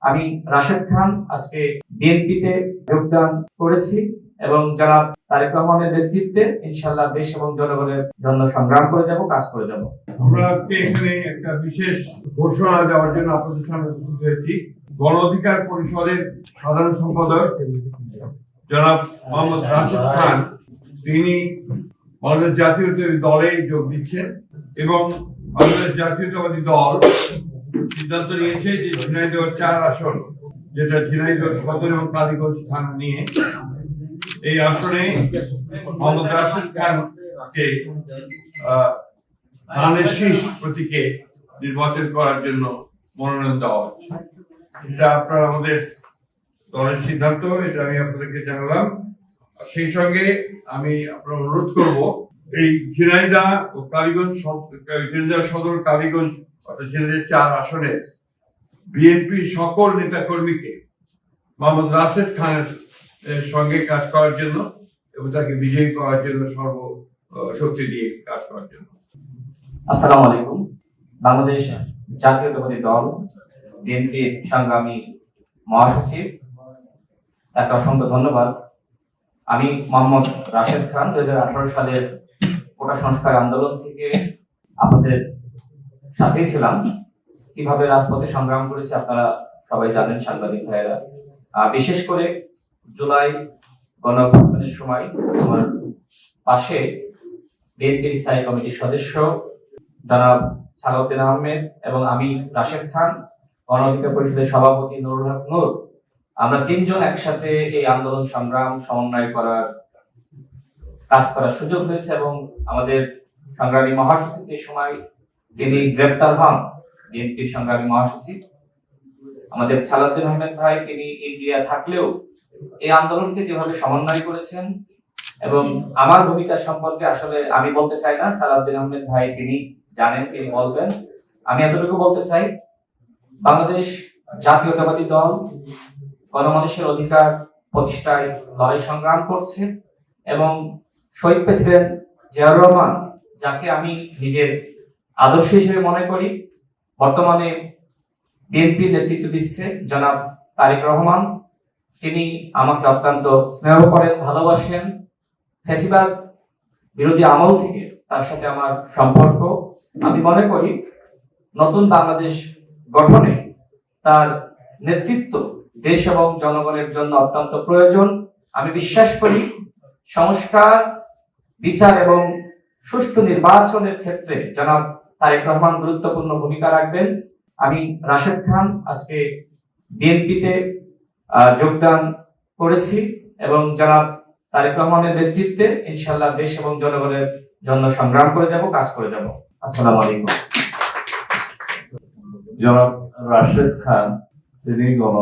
আমি রাশেদ খান আজকে বিএনপিতে যোগদান করেছি এবং জনাব তারেক রহমানের নেতৃত্বে ইনশাআল্লাহ দেশ এবং জনগণের জন্য সংগ্রাম করে যাব, কাজ করে যাব। আমরা আজকে এখানে একটা বিশেষ ঘোষণা দেওয়ার জন্য আপনাদের সামনে উপস্থিত হয়েছি। গণ অধিকার পরিষদের সাধারণ সম্পাদক জনাব মোহাম্মদ রাশেদ খান তিনি বাংলাদেশ জাতীয়তাবাদী দলে যোগ দিচ্ছেন এবং বাংলাদেশ জাতীয়তাবাদী দল সিদ্ধান্ত নিয়েছে যে ঝিনাইদহ 4 আসন, যেটা ঝিনাইদহ সদর এবং কালীগঞ্জ থানা নিয়ে, এই আসনে মোহাম্মদ রাশেদ খানকে ধানের শীষ প্রতীকে নির্বাচন করার জন্য মনোনয়ন দেওয়া হচ্ছে। এটা আপনার আমাদের দলের সিদ্ধান্ত, এটা আমি আপনাদেরকে জানালাম। সেই সঙ্গে আমি আপনার অনুরোধ করব, এই ঝিনাইদহ ও কালীগঞ্জ, ঝিনাইদহ সদর কালীগঞ্জ অর্থাৎ ঝিনাইদহ 4 আসনে বিএনপি সকল নেতা কর্মীকে মোহাম্মদ রাশেদ খানের সঙ্গে কাজ করার জন্য এবং তাকে বিজয়ী করার জন্য সর্বশক্তি দিয়ে কাজ করার জন্য। আসসালামু আলাইকুম। বাংলাদেশ জাতীয়তাবাদী দল বিএনপির সংগ্রামী মহাসচিব, তাকে অসংখ্য ধন্যবাদ। আমি মোহাম্মদ রাশেদ খান 2018 সালের কোটা সংস্কার আন্দোলন থেকে আপনাদের সাথেই ছিলাম। কিভাবে রাজপথে সংগ্রাম করেছি আপনারা সবাই জানেন, সাংবাদিক ভাইয়েরা। বিশেষ করে জুলাই গণঅভ্যুত্থানের সময় আমার পাশে বিএনপির স্থায়ী কমিটির সদস্য জনাব সালাউদ্দিন আহমেদ এবং আমি রাশেদ খান, গণ অধিকার পরিষদের সভাপতি নুরুল হক নূর, আমরা 3 জন একসাথে এই আন্দোলন সংগ্রাম সমন্বয় করার কাজ করার সুযোগ হয়েছে এবং আমাদের সংগ্রামী মহাসচিব এই সময় তিনি গ্রেপ্তার হন। বিএনপির সংগ্রামী মহাসচিব আমাদের সালাউদ্দিন আহমেদ ভাই, তিনি ইন্ডিয়া থাকলেও এই আন্দোলনকে যেভাবে সমন্বয় করেছেন, এবং আমার ভূমিকা সম্পর্কে আসলে আমি বলতে চাই না, সালাউদ্দিন আহমেদ ভাই তিনি জানেন, তিনি বলবেন। আমি এতটুকু বলতে চাই, বাংলাদেশ জাতীয়তাবাদী দল গণমানুষের অধিকার প্রতিষ্ঠায় লড়াই সংগ্রাম করছে এবং শহীদ প্রেসিডেন্ট জিয়াউর রহমান, যাকে আমি নিজের আদর্শ হিসেবে মনে করি, বর্তমানে বিএনপি নেতৃত্ব দিচ্ছে জনাব তারেক রহমান, তিনি আমাকে অত্যন্ত স্নেহ করেন, ভালোবাসেন। ফ্যাসিবাদ বিরোধী আমল থেকে তার সাথে আমার সম্পর্ক। আমি মনে করি নতুন বাংলাদেশ গঠনে তার নেতৃত্ব দেশ এবং জনগণের জন্য অত্যন্ত প্রয়োজন। আমি বিশ্বাস করি সংস্কার, বিচার এবং সুষ্ঠু নির্বাচনের ক্ষেত্রে জনাব তারেক রহমান গুরুত্বপূর্ণ ভূমিকা রাখবেন। আমি রাশেদ খান আজকে বিএনপিতে যোগদান করেছি এবং জনাব তারেক রহমানের নেতৃত্বে ইনশাআল্লাহ দেশ এবং জনগণের জন্য সংগ্রাম করে যাব, কাজ করে যাব। আসসালামু আলাইকুম। জনাব রাশেদ খান তিনি গণ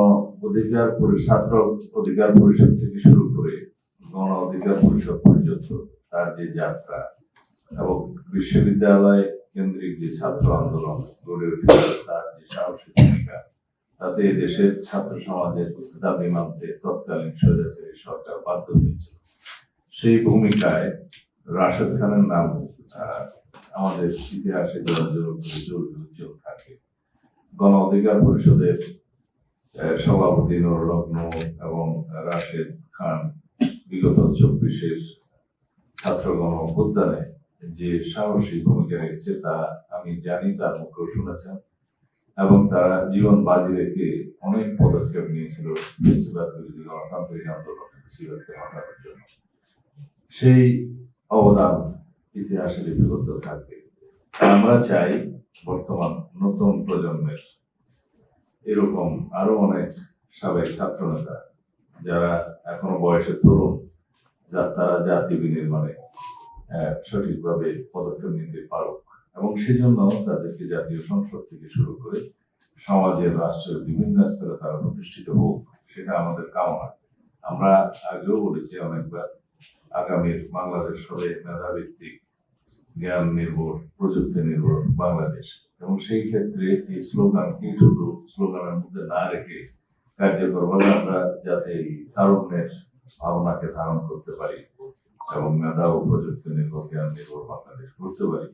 অধিকার ছাত্র অধিকার পরিষদ থেকে শুরু করে গণ অধিকার পরিষদ পর্যন্ত তার যে যাত্রা এবং বিশ্ববিদ্যালয় কেন্দ্রিক যে ছাত্র আন্দোলন গড়ে উঠেছে, তার যে সাহসী ভূমিকা, তাতে দেশের ছাত্র সমাজের দাবি মানতে তৎকালীন স্বৈরাচারী সরকার বাধ্য হয়েছিল। সেই ভূমিকায় রাশেদ খানের নাম আমাদের ইতিহাসে উজ্জ্বল থাকে। গণ অধিকার পরিষদের সভাপতি নুরুল হক নূর এবং রাশেদ খান বিগত 24 ছাত্র গণ অভ্যুত্থানে যে সাহসী ভূমিকা রেখেছে তা আমি জানি, তার মুখেও শুনেছেন, এবং তারা জীবন বাজি রেখে অনেক পদক্ষেপ নিয়েছিল ফ্যাসিবাদ বিরোধী গণতান্ত্রিক আন্দোলন ফ্যাসিবাদকে হটানোর জন্য। সেই অবদান ইতিহাসে লিপিবদ্ধ থাকবে। আমরা চাই বর্তমান নতুন প্রজন্মের এরকম আরো অনেক সাবেক ছাত্র নেতা যারা এখনো বয়সে তরুণ, তারা জাতি বিনির্মাণে সঠিকভাবে পদক্ষেপ নিতে পারুক এবং সেজন্য তাদেরকে জাতীয় সংসদ থেকে শুরু করে সমাজের, রাষ্ট্রের বিভিন্ন স্তরে তারা প্রতিষ্ঠিত হোক, সেটা আমাদের কামনা। আমরা আগেও বলেছি অনেকবার, আগামীর বাংলাদেশ হবে মেধাভিত্তিক, জ্ঞান নির্ভর, প্রযুক্তি নির্ভর বাংলাদেশ, এবং সেই ক্ষেত্রে এই স্লোগানকে শুধু স্লোগানের মধ্যে না রেখে কার্যকরভাবে আমরা যাতে এই তারুণ্যের ভাবনাকে ধারণ করতে পারি এবং মেধা ও প্রযুক্তি নির্ভর, জ্ঞান নির্ভর বাংলাদেশ করতে পারি,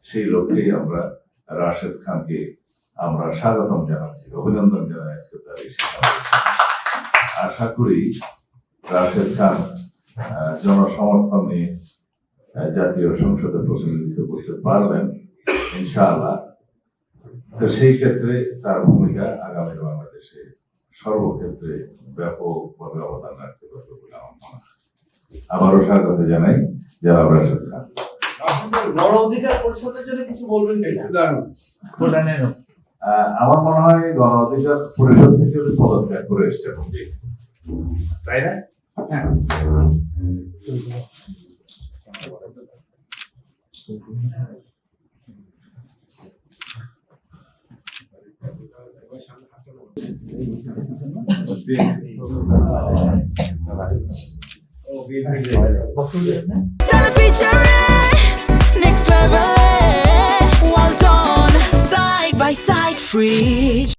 সেই লক্ষ্যেই আমরা রাশেদ খানকে আমরা স্বাগতম জানাচ্ছি, অভিনন্দন জানাই আজকে তার এই সিদ্ধান্তকে। আশা করি রাশেদ খান জনসমর্থন নিয়ে জাতীয় সংসদে প্রতিনিধিত্ব করতে পারবেন ইনশাআল্লাহ। তো সেই ক্ষেত্রে তার ভূমিকা আগামী বাংলাদেশে সর্বক্ষেত্রে ব্যাপকভাবে অবদান রাখতে পারবে বলে আমার মনে হয়। আবারও স্বাগত জানাই জনাব রাশেদ খান। গণ অধিকার পরিষদের জন্য কিছু বলবেন কিনা? আমার মনে হয় গণ অধিকার পরিষদ থেকে উনি পদত্যাগ করে এসছেন, তাই না? Stella featuring next level. Well done, side by side, free.